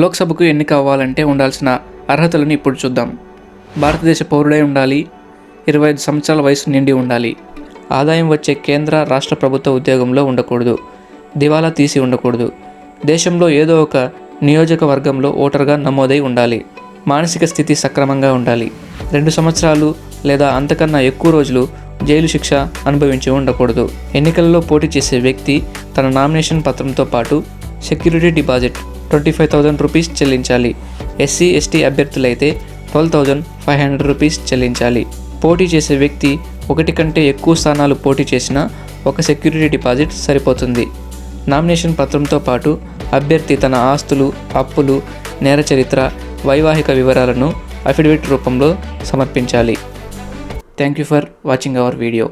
లోక్సభకు ఎన్నిక అవ్వాలంటే ఉండాల్సిన అర్హతలను ఇప్పుడు చూద్దాం. భారతదేశ పౌరుడై ఉండాలి. 25 సంవత్సరాల వయసు నిండి ఉండాలి. ఆదాయం వచ్చే కేంద్ర రాష్ట్ర ప్రభుత్వ ఉద్యోగంలో ఉండకూడదు. దివాలా తీసి ఉండకూడదు. దేశంలో ఏదో ఒక నియోజకవర్గంలో ఓటర్గా నమోదై ఉండాలి. మానసిక స్థితి సక్రమంగా ఉండాలి. 2 సంవత్సరాలు లేదా అంతకన్నా ఎక్కువ రోజులు జైలు శిక్ష అనుభవించి ఉండకూడదు. ఎన్నికలలో పోటీ చేసే వ్యక్తి తన నామినేషన్ పత్రంతో పాటు సెక్యూరిటీ డిపాజిట్ 25,000 రూపీస్ చెల్లించాలి. ఎస్సీ ఎస్టీ అభ్యర్థులైతే 12,500 రూపీస్ చెల్లించాలి. పోటీ చేసే వ్యక్తి ఒకటి కంటే ఎక్కువ స్థానాలు పోటీ చేసినా ఒక సెక్యూరిటీ డిపాజిట్ సరిపోతుంది. నామినేషన్ పత్రంతో పాటు అభ్యర్థి తన ఆస్తులు, అప్పులు, నేర చరిత్ర, వైవాహిక వివరాలను అఫిడవిట్ రూపంలో సమర్పించాలి. Thank you for watching our video.